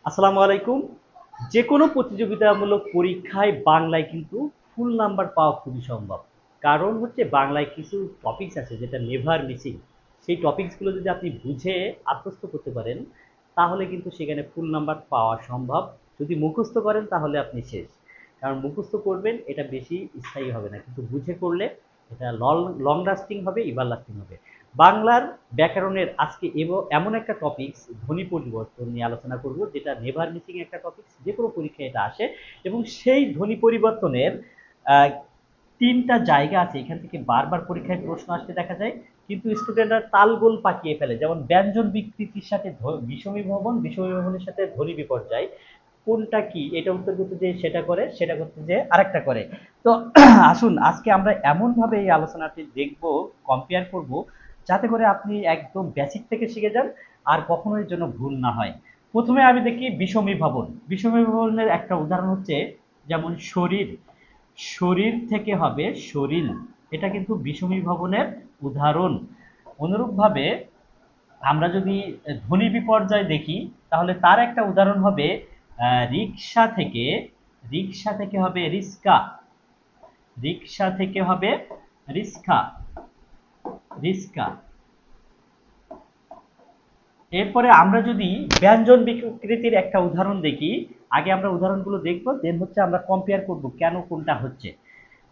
আসসালামু আলাইকুম। যে কোনো প্রতিযোগিতামূলক পরীক্ষায় বাংলায় কিন্তু ফুল নাম্বার পাওয়া খুবই সম্ভব। কারণ হচ্ছে বাংলায় কিছু টপিকস আছে যেটা নেভার মিসিং। সেই টপিকসগুলো যদি আপনি বুঝে আত্মস্থ করতে পারেন, তাহলে কিন্তু সেখানে ফুল নাম্বার পাওয়া সম্ভব। যদি মুখস্থ করেন তাহলে আপনি শেষ। কারণ মুখস্থ করবেন এটা বেশি স্থায়ী হবে না। কিন্তু বুঝে করলে এটা লং লাস্টিং হবে, এভার লাস্টিং হবে। বাংলার ব্যাকরণের আজকে এমন একটা টপিকস ধ্বনি পরিবর্তন নিয়ে আলোচনা করব, যেটা নেভার মিসিং একটা টপিকস, যে কোনো পরীক্ষায় এটা আসে। এবং সেই ধ্বনি পরিবর্তনের আহ, তিনটা জায়গা আছে, এখান থেকে বারবার পরীক্ষায় প্রশ্ন আসতে দেখা যায়। কিন্তু স্টুডেন্টরা তালগোল পাকিয়ে ফেলে, যেমন ব্যঞ্জন বিকৃতির সাথে বিষমী ভবনের সাথে ধ্বনি বিপর্যয়, কোনটা কি এটা উত্তর করতে যে সেটা করে, সেটা করতে যে আরেকটা করে। তো আসুন আজকে আমরা এমন ভাবে এই আলোচনাটি দেখব, কম্পেয়ার করব, যাতে করে আপনি একদম বেসিক থেকে শিখে যান আর কখনো এর জন্য ভুল না হয়। প্রথমে আমি দেখি বিষমী ভবন। বিষমী ভবনের একটা উদাহরণ হচ্ছে, যেমন শরীর, শরীর থেকে হবে শরীর, এটা কিন্তু বিষমী ভবনের উদাহরণ। অনুরূপভাবে আমরা যদি ধ্বনি বিপর্যয় দেখি, তাহলে তার একটা উদাহরণ হবে রিক্সা থেকে, রিক্সা থেকে হবে রিস্কা, রিক্সা থেকে হবে রিস্কা, রিস্কা। এরপরে আমরা যদি ব্যঞ্জন বিকৃতির একটা উদাহরণ দেখি, আগে আমরা উদাহরণগুলো দেখবো, দেন হচ্ছে আমরা কম্পেয়ার করব কেন কোনটা হচ্ছে।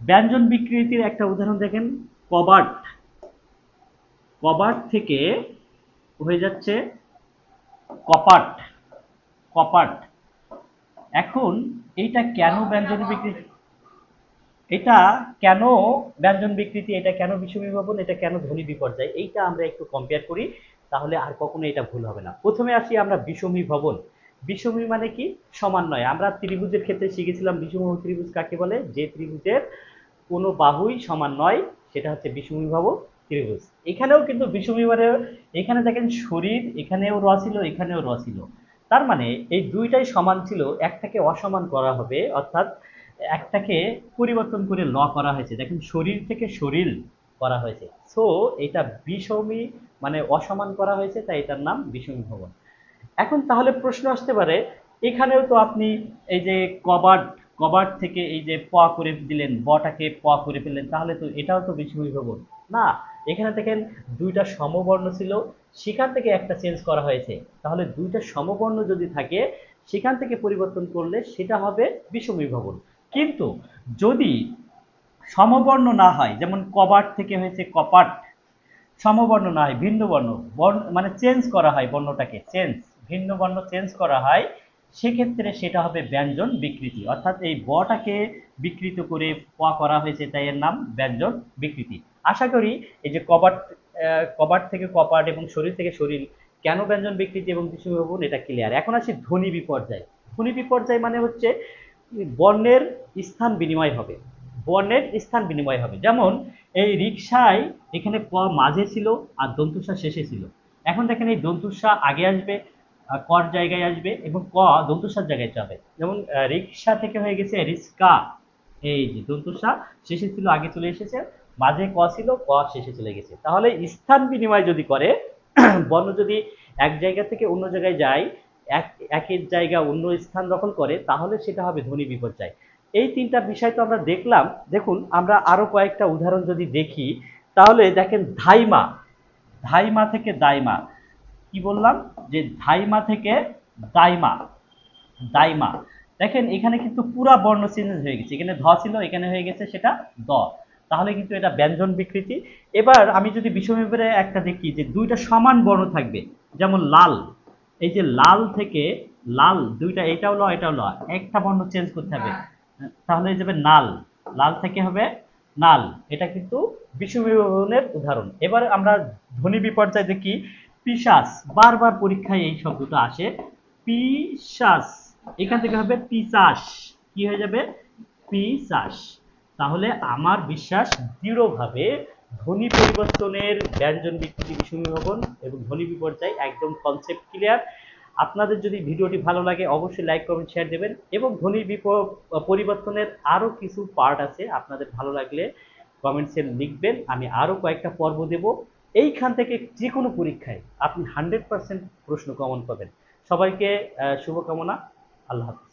ব্যঞ্জন বিকৃতির একটা উদাহরণ দেখেন, কবাট, কবাট থেকে হয়ে যাচ্ছে কপাট, কপাট। এখন এইটা কেন ব্যঞ্জন বিকৃতি, এটা কেন ব্যঞ্জন বিকৃতি, এটা কেন বিষমী ভবন, এটা কেন ধ্বনি বিপর্যয়, এইটা আমরা একটু কম্পেয়ার করি, তাহলে আর কখনো এটা ভুল হবে না। প্রথমে আসি আমরা বিষমী ভবন। বিষমী মানে কি? সমান নয়। আমরা ত্রিভুজের ক্ষেত্রে শিখেছিলাম বিষমবাহু ত্রিভুজ কাকে বলে, যে ত্রিভুজের কোনো বাহুই সমান নয়, সেটা হচ্ছে বিষমীবাহু ত্রিভুজ। এখানেও কিন্তু বিষমী মানে, এখানে দেখেন শরীর, এখানেও র ছিল, এখানেও র ছিল। তার মানে এই দুইটাই সমান ছিল, একটাকে অসমান করা হবে, অর্থাৎ একটাকে পরিবর্তন করে ল করা হয়েছে। দেখেন শরীর থেকে শরীর করা হয়েছে। সো এটা বিষমী মানে অসমান করা হয়েছে, তাই এটার নাম বিষমী ভবন। এখন তাহলে প্রশ্ন আসতে পারে, এখানেও তো আপনি এই যে কবাট, কবাট থেকে এই যে প করে দিলেন, বটাকে প করে ফেললেন, তাহলে তো এটাও তো বিষমী ভবন না। এখানে দেখেন দুইটা সমবর্ণ ছিল, সেখান থেকে একটা চেঞ্জ করা হয়েছে। তাহলে দুইটা সমবর্ণ যদি থাকে, সেখান থেকে পরিবর্তন করলে সেটা হবে বিষমী ভবন। কিন্তু যদি সমবর্ণ না হয়, যেমন কবাট থেকে হয়েছে কপাট, সমবর্ণ না হয়, ভিন্ন বর্ণ, বর্ণ মানে চেঞ্জ করা হয়, বর্ণটাকে চেঞ্জ, ভিন্ন বর্ণ চেঞ্জ করা হয়, সেক্ষেত্রে সেটা হবে ব্যঞ্জন বিকৃতি। অর্থাৎ এই বটাকে বিকৃত করে প করা হয়েছে, তাই এর নাম ব্যঞ্জন বিকৃতি। আশা করি এই যে কবাট, কবাট থেকে কপাট এবং শরীর থেকে শরীর কেন ব্যঞ্জন বিকৃতি এবং বিষমী ভবন, এটা ক্লিয়ার। এখন আসি ধ্বনি বিপর্যয়। ধ্বনি বিপর্যয় মানে হচ্ছে বর্ণের স্থান বিনিময় হবে, বর্ণের স্থান বিনিময় হবে। যেমন এই রিক্সায় এখানে ক মাঝে ছিল আর দন্তুসা শেষে ছিল। এখন দেখেন এই দন্তুসা আগে আসবে, কর জায়গায় আসবে, এবং ক দন্তুসার জায়গায় যাবে। যেমন রিক্সা থেকে হয়ে গেছে রিস্কা, এই যে দন্তুসা শেষে ছিল আগে চলে এসেছে, মাঝে ক ছিল, ক শেষে চলে গেছে। তাহলে স্থান বিনিময় যদি করে, বর্ণ যদি এক জায়গা থেকে অন্য জায়গায় যায়, এক একের জায়গা অন্য স্থান দখল করে, তাহলে সেটা হবে ধ্বনি বিপর্যয়। এই তিনটা বিষয় তো আমরা দেখলাম। দেখুন আমরা আরো কয়েকটা উদাহরণ যদি দেখি, তাহলে দেখেন ধাইমা, ধাইমা থেকে দাইমা। কি বললাম? যে ধাইমা থেকে দাইমা, দাইমা। দেখেন এখানে কিন্তু পুরা বর্ণ চেঞ্জ হয়ে গেছে, এখানে ধ ছিল, এখানে হয়ে গেছে সেটা দ। তাহলে কিন্তু এটা ব্যঞ্জন বিকৃতি। এবার আমি যদি বিষমী ভবনে একটা দেখি যে দুইটা সমান বর্ণ থাকবে, যেমন লাল, এই যে লাল থেকে লাল, দুইটা এটাও ল এটাও ল, একটা বর্ণ চেঞ্জ করতে হবে, তাহলে হয়ে যাবে নাল, লাল থেকে হবে নাল। এটা কিন্তু বিষমী ভবনের উদাহরণ। এবার আমরা ধ্বনি বিপর্যয় দেখি, পিশাচ, বারবার পরীক্ষায় এই শব্দটা আসে, পিশাচ, এখান থেকে হবে পিশাচ, কি হয়ে যাবে? পিশাচ। তাহলে আমার বিশ্বাস দৃঢ়ভাবে ধ্বনি পরিবর্তনের ব্যঞ্জন বিকৃতি বিষমী ভবন এবং ধ্বনি বিপর্যয় একদম কনসেপ্ট ক্লিয়ার। আপনাদের যদি ভিডিওটি ভালো লাগে অবশ্যই লাইক কমেন্ট শেয়ার দেবেন, এবং ধ্বনি পরিবর্তনের আরও কিছু পার্ট আছে, আপনাদের ভালো লাগলে কমেন্টসে লিখবেন, আমি আরও কয়েকটা পর্ব দেব। এইখান থেকে যে কোনো পরীক্ষায় আপনি 100% প্রশ্ন কমন পাবেন। সবাইকে শুভকামনা। আল্লাহ হাফিজ।